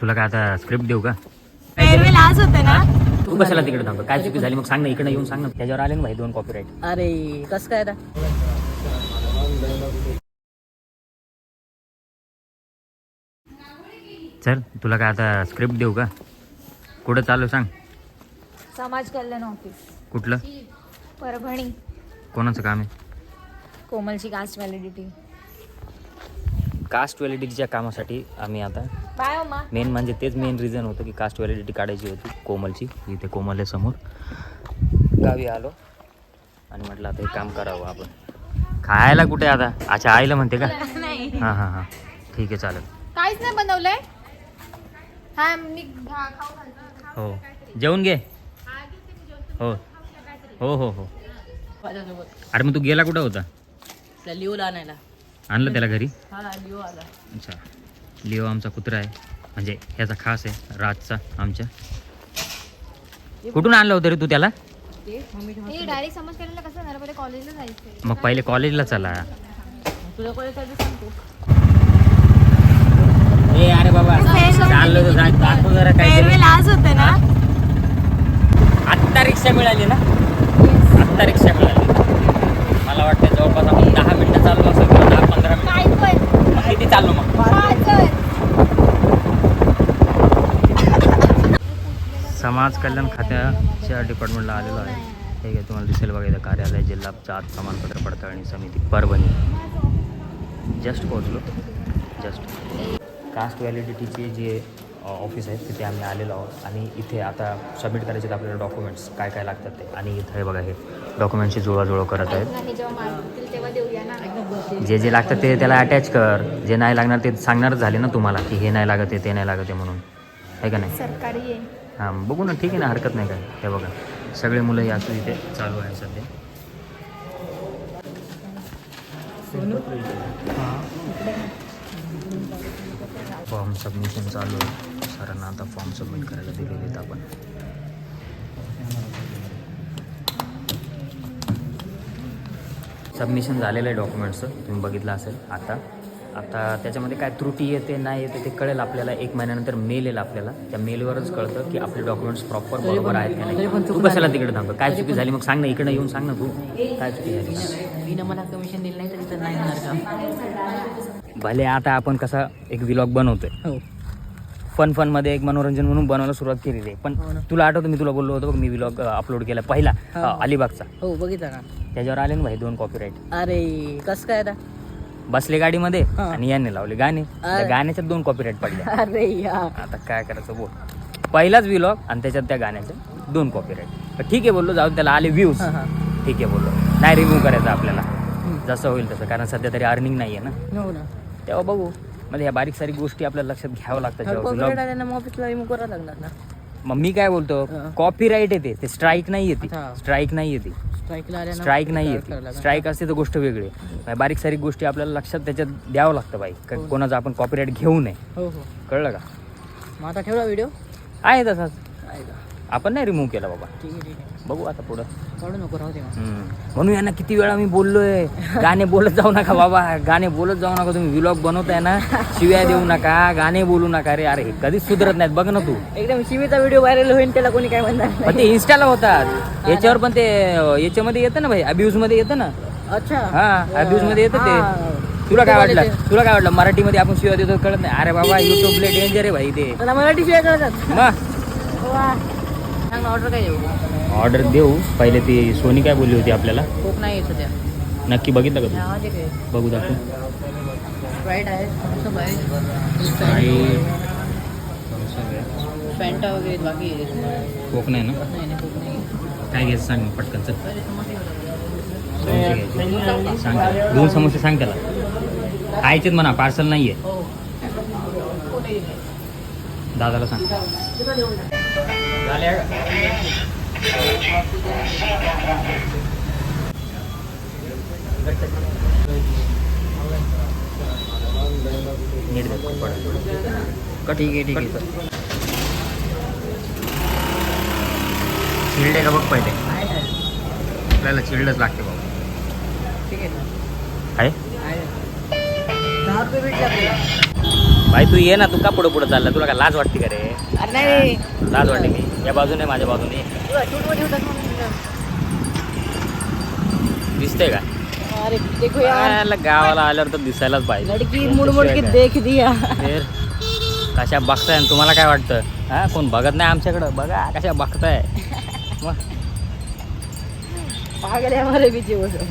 तुला काय आता स्क्रिप्ट देऊ का? लाज होते ना. तू कशाला तिकडे थांबतो? काय चुकी झाली मग सांग ना, इकडे येऊन सांग ना. त्याच्यावर आले ना भाई 2 कॉपीराईट. अरे कस काय आता? चल तुला काय आता स्क्रिप्ट देऊ का? कुठं चालू सांग. समाज कल्याण ऑफिस, कुठलं? परभणी. कोणाचं काम आहे? कोमलची कास्ट व्हॅलिडिटी. कास्ट व्हॅलिडिटीच्या कामासाठी आम्ही आता बाय अम्मा. मेन म्हणजे तेच मेन रिझन होतं की कास्ट व्हॅलिडिटी काढायची होती कोमलची. इथे कोमल आहे समोर. गावी आलो आणि म्हटलं आता हे काम करावं आपण. खायला कुठे आता? अच्छा आईला म्हणते का? नाही, हां हां हां ठीक आहे चालेल. काहीच नाही बनवलंय. हा मी खाऊ घालतो. हो जेवून घे. हो हो हो हो. अरे मग तू गेला कुठं होता? लिओला आणायला आणलं त्याला घरी? हा लिओ आला. अच्छा लिओ आमचा कुत्रा आहे, म्हणजे ह्याचा खास आहे राजचा आमच्या. कुठून आणलं होतं रे तू त्याला? डायरेक्ट समज करायला कसं जाणार? पहिले कॉलेजला जायचं. मग पहिले कॉलेजला चला. तुझ्या कॉलेज सांगतो. ए अरे बाबा चाललो तर दाखव जरा काय. लाज होते ना. आत्ता रिक्षा मिळाली ना? आत्ता रिक्षा मिळाली. मला वाटतं जवळपास आपण 10 मिनिटं चाललो असं किंवा 10-15 मिनिटं. मग किती चाललो मग? समाज कल्याण खात्याच्या डिपार्टमेंटला आलेलो आहे. ठीक आहे तुम्हाला दिसेल बघा इथं कार्यालय जिल्हा जात प्रमाणपत्र पडताळणी समिती परभणी. जस्ट पोहोचलो जस्ट. कास्ट व्हॅलिडिटीचे जे ऑफिस आहे तिथे आम्ही आलेलो आहोत आणि इथे आता सबमिट करायचे आहेत आपल्याला डॉक्युमेंट्स काय काय लागतात ते. आणि इथे बघा हे डॉक्युमेंटची जुळवाजुळव करत आहेत. जे जे लागतं ते त्याला अटॅच कर. जे नाही लागणार ते सांगणारच झाले ना तुम्हाला की हे नाही लागत आहे ते नाही लागत आहे म्हणून, आहे का नाही? सरकारी आहे. हां बघू ना ठीक आहे ना हरकत नाही काय. हे बघा सगळे मुलं हे असं इथे चालू आहे सध्या. फॉर्म सबमिशन चालू आहे. सरांना आता फॉर्म सबमिट करायला दिलेले आहेत आपण. सबमिशन झालेलं आहे डॉक्युमेंट्सचं, तुम्ही बघितलं असेल. आता त्याच्यामध्ये काय त्रुटी येते नाही येते ते कळेल आपल्याला. 1 महिन्यानंतर मेल येईल आपल्याला. त्या मेलवरच कळतं की आपले डॉक्युमेंट्स प्रॉपर बरोबर आहेत का नाही. तू कशाला तिकडे थांबतो? काय चुकी झाली मग सांग ना, इकडे येऊन सांग ना तू काय चुकी झाली. मी मला कमिशन दिलं नाही तरी तर नाही होणार का? भले आता आपण कसा एक व्लॉग बनवतोय, हो फनमध्ये एक मनोरंजन म्हणून बनवायला सुरुवात केलेली आहे. पण तुला आठवतं मी तुला बोललो होतो बघ मी व्लॉग अपलोड केला पहिला अलिबागचा. हो बघितला ना. त्याच्यावर आले ना भाई 2 कॉपीराईट. अरे कस काय आता? बसले गाडीमध्ये आणि यांनी लावले गाणे. त्या गाण्याच्या 2 कॉपीराईट पडल्या. अरे यार आता काय करायचं बोल. पहिलाच व्लॉग आणि त्याच्यात त्या गाण्याच्या 2 कॉपीराईट. ठीक आहे बोललो जाऊ त्याला आले व्ह्यूज. ठीक आहे बोललो नाही रिमूव्ह करायचं आपल्याला जसं होईल तसं, कारण सध्या तरी अर्निंग नाही आहे ना. हो ना. तेव्हा बघू. म्हणजे ह्या बारीक सारीक गोष्टी आपल्याला लक्षात घ्यावं लागतात जेव्हा vlog. ऑफिसला रिमूव्ह करावं लागणार ना. मग मी काय बोलतो कॉपीराईट येते ते स्ट्राईक नाही येते. स्ट्राईक नाही येते. स्ट्राईक नाही येते. स्ट्राईक असते तर गोष्ट वेगळी आहे. बारीक सारीक गोष्टी आपल्याला लक्षात त्याच्यात द्यावं लागतं बाई. कोणाचं आपण कॉपीराईट घेऊ नये. हो हो कळलं का? मग आता ठेवला व्हिडिओ आहे तसाच. आहे का? आपण नाही रिमूव्ह केला बाबा. ठीक आहे ठीक आहे. बघू आता पुढं. काढू नको राहू दे मग. म्हणून यांना किती वेळा मी बोललोय गाणे बोलत जाऊ नका बाबा, गाणे बोलत जाऊ नका. तुम्ही व्लॉग बनवताय ना, शिव्या देऊ नका, गाणे बोलू नका रे. अरे हे कधीच सुधरत नाहीत बघ ना तू. एकदम शिवीचा व्हिडिओ व्हायरल होईल त्याला कोणी काय म्हणणार नाही. पण ते इन्स्टाला होतात याच्यावर, पण ते याच्यामध्ये येतं ना भाई अब्यूज मध्ये येतं ना. अच्छा हा अब्यूज मध्ये येतं ते. तुला काय वाटलं मराठीमध्ये आपण शिव्या देतो कळत नाही? अरे बाबा युट्यूबला डेंजर आहे भाई ते. त्याला मराठी शिवाय कळतात. मग सांग ना ऑर्डर काय देऊ? ऑर्डर देऊ. पहिले ती सोनी काय बोलली होती आपल्याला? कोक नाही येत सध्या. नक्की बघितलं का तू? हा ठीक आहे. बघू दाखव. स्प्राईट आहे, थम्सअप आहे, फॅन्टा वगैरे बाकी आहे. कोक नाही ना? नाही नाही कोक नाही. काय घ्यायचं सांग पटकन चल. पहिले समोसे सांग 2 समोसे सांग त्याला. खायचेत म्हणा पार्सल नाहीये. हो दादाला सांग. ठीक आहे ठीक आहे. चिल्ड आहे का बघ पहिले. आपल्याला चिल्डच लागते बाबा. ठीक आहे. आहे 10 रुपये भेटले आपल्याला. भाई तू ये ना, तू का पुढं पुढं चालला, तुला काय लाज वाटते का रे? अरे नाही लाज वाटते की या बाजूने माझ्या बाजूने शूटमध्ये होतात म्हणून. दिसते का? अरे देखो यार याला गावाला आल्यावर तर दिसायलाच पाहिजे. लडकी मुड़ मुड़ के देख दिया. फिर कशा बघताय आणि तुम्हाला काय वाटतं? हा कोण बघत नाही आमच्याकडं, बघा कशा बघताय. मग पागल है हमारे पीछे वो सब.